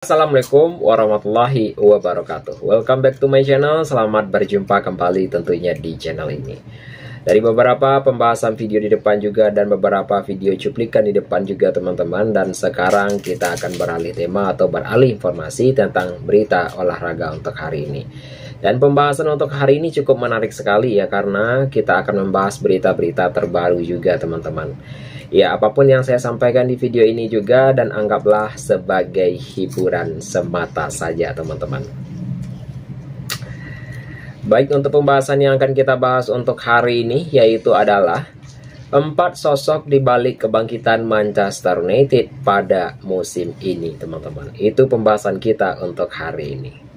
Assalamualaikum warahmatullahi wabarakatuh. Welcome back to my channel. Selamat berjumpa kembali tentunya di channel ini. Dari beberapa pembahasan video di depan juga dan beberapa video cuplikan di depan juga teman-teman. Dan sekarang kita akan beralih tema atau beralih informasi tentang berita olahraga untuk hari ini. Dan pembahasan untuk hari ini cukup menarik sekali ya, karena kita akan membahas berita-berita terbaru juga teman-teman. Ya, apapun yang saya sampaikan di video ini juga dan anggaplah sebagai hiburan semata saja teman-teman. Baik, untuk pembahasan yang akan kita bahas untuk hari ini yaitu adalah 4 sosok di balik kebangkitan Manchester United pada musim ini teman-teman. Itu pembahasan kita untuk hari ini.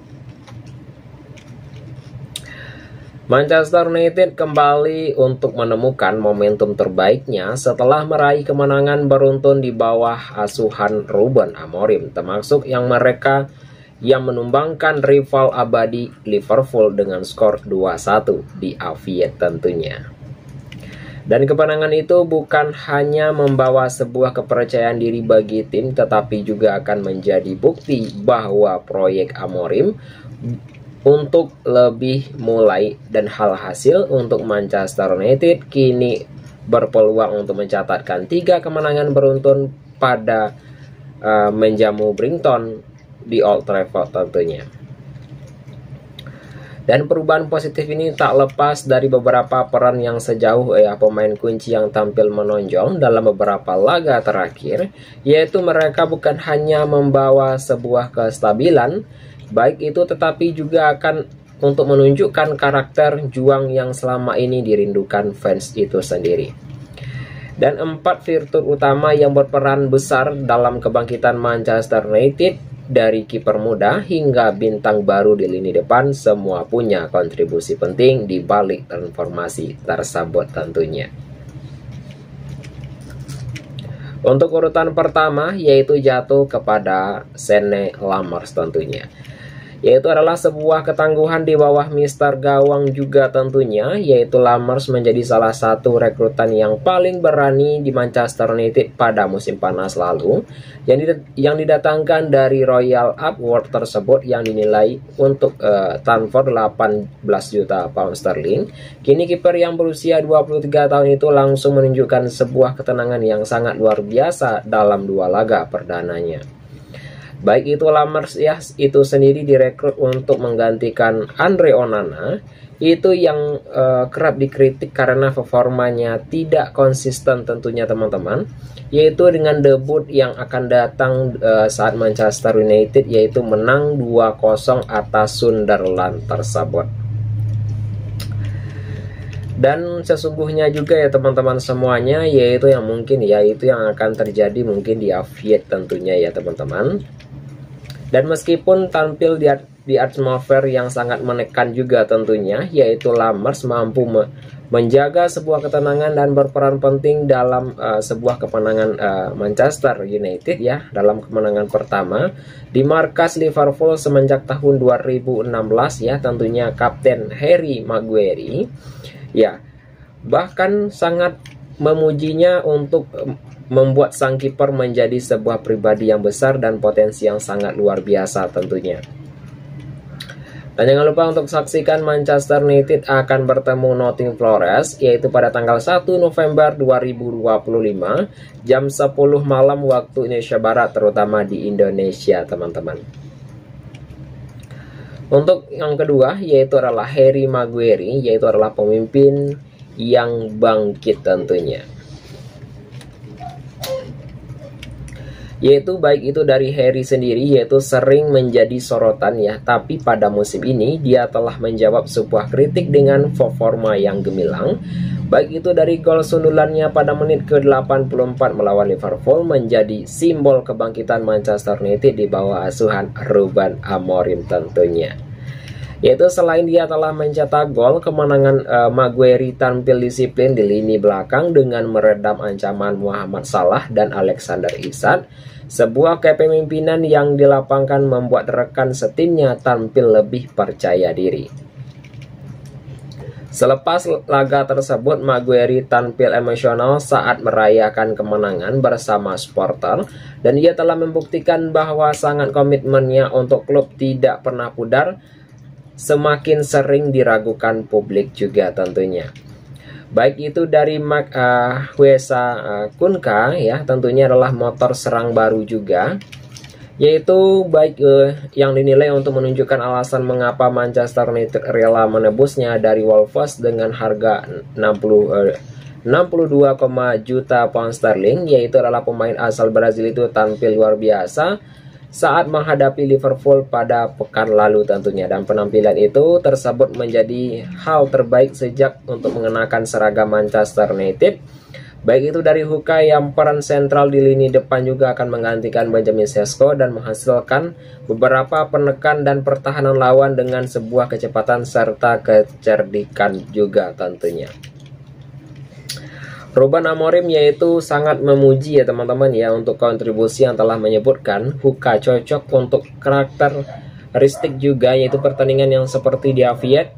Manchester United kembali untuk menemukan momentum terbaiknya setelah meraih kemenangan beruntun di bawah asuhan Ruben Amorim, termasuk yang menumbangkan rival abadi Liverpool dengan skor 2-1 di Anfield tentunya. Dan kemenangan itu bukan hanya membawa sebuah kepercayaan diri bagi tim, tetapi juga akan menjadi bukti bahwa proyek Amorim untuk lebih mulai dan hasil untuk Manchester United kini berpeluang untuk mencatatkan 3 kemenangan beruntun pada menjamu Brighton di Old Trafford tentunya. Dan perubahan positif ini tak lepas dari beberapa peran yang sejauh pemain kunci yang tampil menonjol dalam beberapa laga terakhir, yaitu mereka bukan hanya membawa sebuah kestabilan baik itu, tetapi juga akan untuk menunjukkan karakter juang yang selama ini dirindukan fans itu sendiri. Dan 4 fitur utama yang berperan besar dalam kebangkitan Manchester United, dari kiper muda hingga bintang baru di lini depan, semua punya kontribusi penting di balik transformasi tersebut tentunya. Untuk urutan pertama yaitu jatuh kepada Senne Lammers tentunya, yaitu adalah sebuah ketangguhan di bawah Mister Gawang juga tentunya, yaitu Lammers menjadi salah satu rekrutan yang paling berani di Manchester United pada musim panas lalu, yang didatangkan dari Royal Upward tersebut yang dinilai untuk transfer 18 juta pound sterling. Kini kiper yang berusia 23 tahun itu langsung menunjukkan sebuah ketenangan yang sangat luar biasa dalam 2 laga perdananya. Baik itu Lammers ya itu sendiri direkrut untuk menggantikan Andre Onana, itu yang kerap dikritik karena performanya tidak konsisten tentunya teman-teman, yaitu dengan debut yang akan datang saat Manchester United, yaitu menang 2-0 atas Sunderland tersebut. Dan sesungguhnya juga ya teman-teman semuanya, yaitu yang mungkin yaitu yang akan terjadi mungkin di Anfield tentunya ya teman-teman. Dan meskipun tampil di atmosfer yang sangat menekan juga tentunya, yaitu Lammers mampu menjaga sebuah ketenangan dan berperan penting dalam sebuah kemenangan Manchester United ya, dalam kemenangan pertama di markas Liverpool semenjak tahun 2016 ya, tentunya Kapten Harry Maguire ya bahkan sangat memujinya untuk membuat sang kiper menjadi sebuah pribadi yang besar dan potensi yang sangat luar biasa tentunya. Dan jangan lupa untuk saksikan Manchester United akan bertemu Nottingham Forest, yaitu pada tanggal 1 November 2025 jam 10 malam waktu Indonesia Barat, terutama di Indonesia teman-teman. Untuk yang kedua yaitu adalah Harry Maguire, yaitu adalah pemimpin yang bangkit tentunya. Yaitu baik itu dari Harry sendiri, yaitu sering menjadi sorotan ya, tapi pada musim ini dia telah menjawab sebuah kritik dengan performa yang gemilang, baik itu dari gol sundulannya pada menit ke-84 melawan Liverpool, menjadi simbol kebangkitan Manchester United di bawah asuhan Ruben Amorim tentunya. Yaitu selain dia telah mencetak gol, kemenangan Maguire tampil disiplin di lini belakang dengan meredam ancaman Muhammad Salah dan Alexander Isak. Sebuah kepemimpinan yang dilapangkan membuat rekan setimnya tampil lebih percaya diri. Selepas laga tersebut, Maguire tampil emosional saat merayakan kemenangan bersama supporter, dan ia telah membuktikan bahwa sangat komitmennya untuk klub tidak pernah pudar, semakin sering diragukan publik juga tentunya. Baik itu dari Huesa Kunka ya, tentunya adalah motor serang baru juga, yaitu baik yang dinilai untuk menunjukkan alasan mengapa Manchester United rela menebusnya dari Wolves dengan harga 62, juta pound sterling, yaitu adalah pemain asal Brazil itu tampil luar biasa saat menghadapi Liverpool pada pekan lalu tentunya, dan penampilan itu tersebut menjadi hal terbaik sejak untuk mengenakan seragam Manchester United. Baik itu dari Huka yang peran sentral di lini depan juga akan menggantikan Benjamin Sesko dan menghasilkan beberapa penekan dan pertahanan lawan dengan sebuah kecepatan serta kecerdikan juga tentunya. Ruben Amorim yaitu sangat memuji ya teman-teman ya untuk kontribusi yang telah menyebutkan Huka cocok untuk karakteristik juga, yaitu pertandingan yang seperti di Aviet.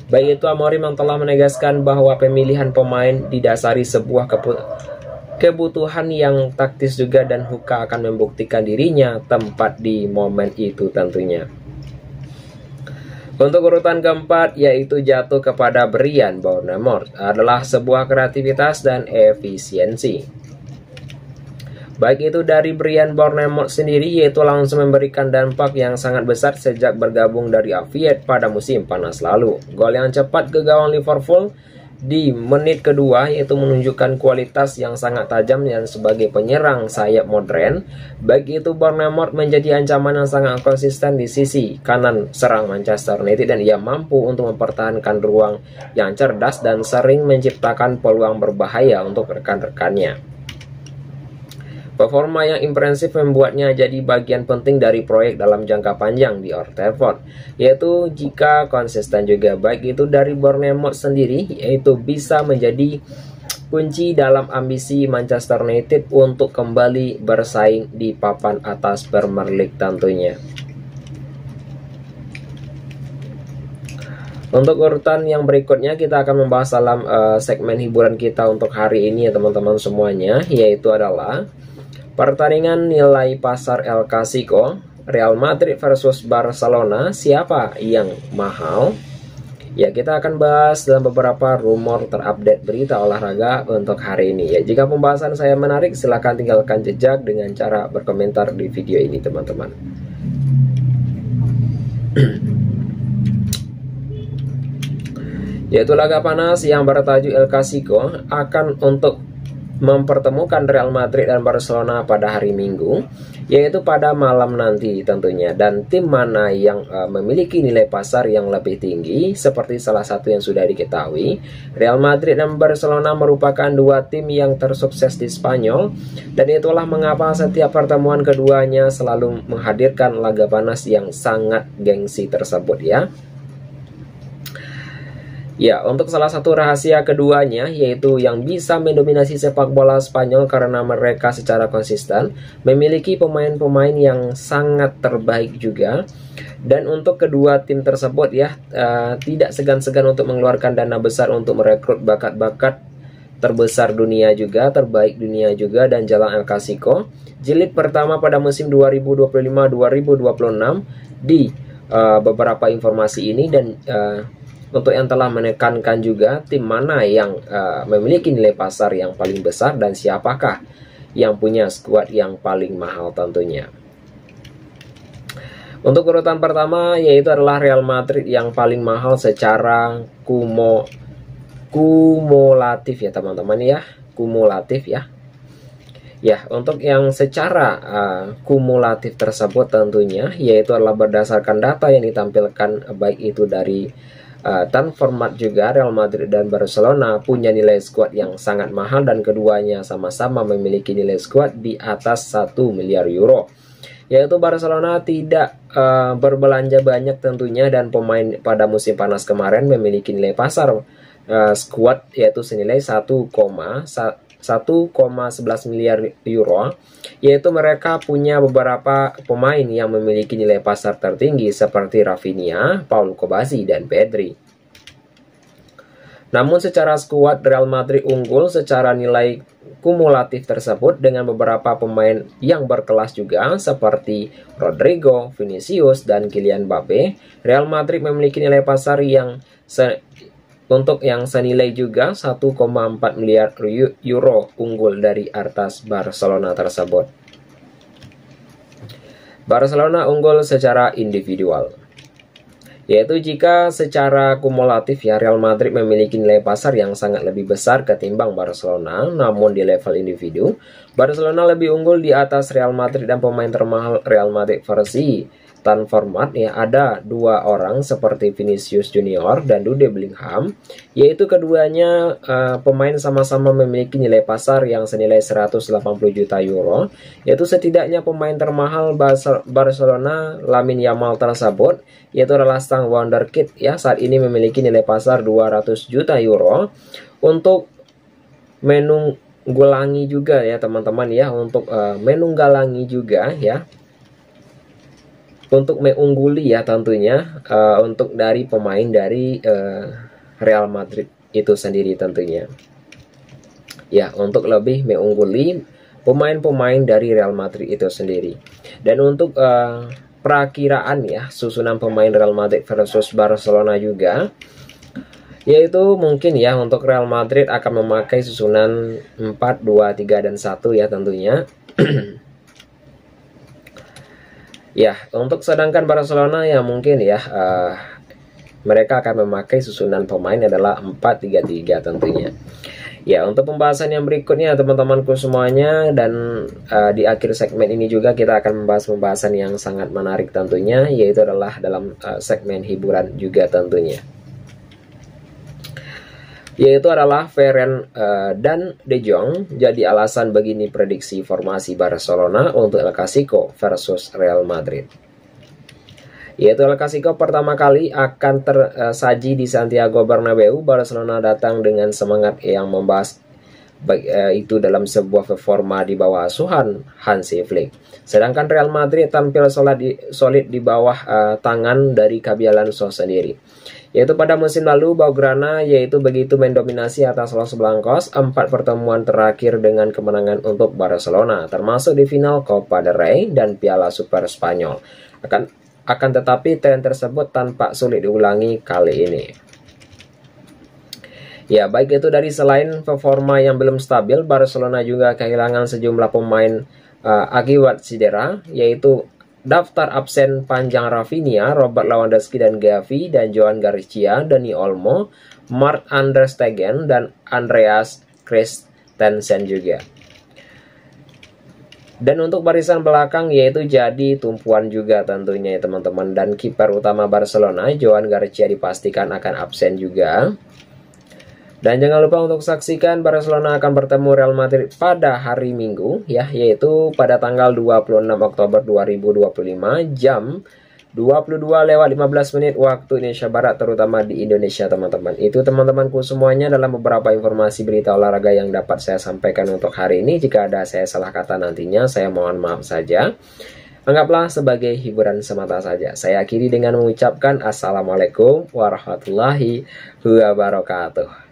Baik itu Amorim yang telah menegaskan bahwa pemilihan pemain didasari sebuah kebutuhan yang taktis juga, dan Huka akan membuktikan dirinya tempat di momen itu tentunya. Untuk urutan keempat yaitu jatuh kepada Bryan Bournemouth adalah sebuah kreativitas dan efisiensi. Baik itu dari Bryan Bournemouth sendiri, yaitu langsung memberikan dampak yang sangat besar sejak bergabung dari Aviet pada musim panas lalu. Gol yang cepat ke gawang Liverpool di menit kedua yaitu menunjukkan kualitas yang sangat tajam dan sebagai penyerang sayap modern. Baik itu Bournemouth menjadi ancaman yang sangat konsisten di sisi kanan serang Manchester United, dan ia mampu untuk mempertahankan ruang yang cerdas dan sering menciptakan peluang berbahaya untuk rekan-rekannya. Performa yang impresif membuatnya jadi bagian penting dari proyek dalam jangka panjang di Old Trafford, yaitu jika konsisten juga. Baik itu dari Bournemouth sendiri, yaitu bisa menjadi kunci dalam ambisi Manchester United untuk kembali bersaing di papan atas Premier League tentunya. Untuk urutan yang berikutnya kita akan membahas dalam segmen hiburan kita untuk hari ini ya teman-teman semuanya, yaitu adalah pertandingan nilai pasar El Clasico, Real Madrid versus Barcelona, siapa yang mahal? Ya, kita akan bahas dalam beberapa rumor terupdate berita olahraga untuk hari ini ya. Jika pembahasan saya menarik, silahkan tinggalkan jejak dengan cara berkomentar di video ini teman-teman. Yaitu laga panas yang bertajuk El Clasico akan untuk mempertemukan Real Madrid dan Barcelona pada hari Minggu, yaitu pada malam nanti tentunya. Dan tim mana yang memiliki nilai pasar yang lebih tinggi? Seperti salah satu yang sudah diketahui, Real Madrid dan Barcelona merupakan dua tim yang tersukses di Spanyol, dan itulah mengapa setiap pertemuan keduanya selalu menghadirkan laga panas yang sangat gengsi tersebut ya. Ya, untuk salah satu rahasia keduanya, yaitu yang bisa mendominasi sepak bola Spanyol karena mereka secara konsisten memiliki pemain-pemain yang sangat terbaik juga. Dan untuk kedua tim tersebut ya, tidak segan-segan untuk mengeluarkan dana besar untuk merekrut bakat-bakat terbesar dunia juga, terbaik dunia juga, dan jalan El Clasico jilid pertama pada musim 2025-2026 di beberapa informasi ini. Dan untuk yang telah menekankan juga tim mana yang memiliki nilai pasar yang paling besar dan siapakah yang punya skuad yang paling mahal tentunya. Untuk urutan pertama yaitu adalah Real Madrid yang paling mahal secara kumulatif ya teman-teman ya, kumulatif ya. Ya, untuk yang secara kumulatif tersebut tentunya yaitu adalah berdasarkan data yang ditampilkan baik itu dari Transfermarkt juga, Real Madrid dan Barcelona punya nilai skuad yang sangat mahal dan keduanya sama-sama memiliki nilai skuad di atas 1 miliar euro. Yaitu Barcelona tidak berbelanja banyak tentunya, dan pemain pada musim panas kemarin memiliki nilai pasar skuad yaitu senilai 1,11 miliar euro, yaitu mereka punya beberapa pemain yang memiliki nilai pasar tertinggi seperti Rafinha, Paul Kobazi, dan Pedri. Namun secara skuad Real Madrid unggul secara nilai kumulatif tersebut dengan beberapa pemain yang berkelas juga seperti Rodrigo, Vinicius, dan Kylian Mbappe. Real Madrid memiliki nilai pasar yang senilai juga 1,4 miliar euro unggul dari atas Barcelona tersebut. Barcelona unggul secara individual, yaitu jika secara kumulatif ya Real Madrid memiliki nilai pasar yang sangat lebih besar ketimbang Barcelona, namun di level individu Barcelona lebih unggul di atas Real Madrid, dan pemain termahal Real Madrid versi format ya ada dua orang seperti Vinicius Junior dan Jude Bellingham, yaitu keduanya pemain sama-sama memiliki nilai pasar yang senilai 180 juta euro, yaitu setidaknya pemain termahal Barcelona Lamine Yamal tersebut yaitu adalah sang wonderkid ya, saat ini memiliki nilai pasar 200 juta euro. Untuk menunggulangi juga ya teman-teman ya, untuk menunggalangi juga ya, untuk mengungguli ya tentunya untuk dari pemain dari Real Madrid itu sendiri tentunya ya, untuk lebih mengungguli pemain-pemain dari Real Madrid itu sendiri. Dan untuk perakiraan ya susunan pemain Real Madrid versus Barcelona juga, yaitu mungkin ya untuk Real Madrid akan memakai susunan 4-2-3 dan 1 ya tentunya. Ya, untuk sedangkan Barcelona ya mungkin ya mereka akan memakai susunan pemain adalah 4-3-3 tentunya. Ya, untuk pembahasan yang berikutnya teman-temanku semuanya, dan di akhir segmen ini juga kita akan membahas pembahasan yang sangat menarik tentunya, yaitu adalah dalam segmen hiburan juga tentunya, yaitu adalah Varane dan De Jong jadi alasan begini prediksi formasi Barcelona untuk El Clasico versus Real Madrid. Yaitu El Clasico pertama kali akan tersaji di Santiago Bernabeu. Barcelona datang dengan semangat yang membahas itu dalam sebuah performa di bawah asuhan Hansi Flick. Sedangkan Real Madrid tampil solid di bawah tangan dari Xabi Alonso sendiri. Yaitu pada musim lalu Blaugrana yaitu begitu mendominasi atas Los Blancos 4 pertemuan terakhir dengan kemenangan untuk Barcelona, termasuk di final Copa del Rey dan Piala Super Spanyol. Akan tetapi tren tersebut tampak sulit diulangi kali ini. Ya, baik itu dari selain performa yang belum stabil, Barcelona juga kehilangan sejumlah pemain akibat cedera, yaitu daftar absen panjang Rafinha, Robert Lewandowski dan Gavi, dan Joan Garcia, Dani Olmo, Marc André Stegen, dan Andreas Christensen juga. Dan untuk barisan belakang yaitu jadi tumpuan juga tentunya ya teman-teman. Dan kiper utama Barcelona, Joan Garcia, dipastikan akan absen juga. Dan jangan lupa untuk saksikan Barcelona akan bertemu Real Madrid pada hari Minggu ya, yaitu pada tanggal 26 Oktober 2025 jam 22:15 waktu Indonesia Barat, terutama di Indonesia teman-teman. Itu teman-temanku semuanya dalam beberapa informasi berita olahraga yang dapat saya sampaikan untuk hari ini. Jika ada saya salah kata nantinya, saya mohon maaf saja. Anggaplah sebagai hiburan semata saja. Saya akhiri dengan mengucapkan Assalamualaikum warahmatullahi wabarakatuh.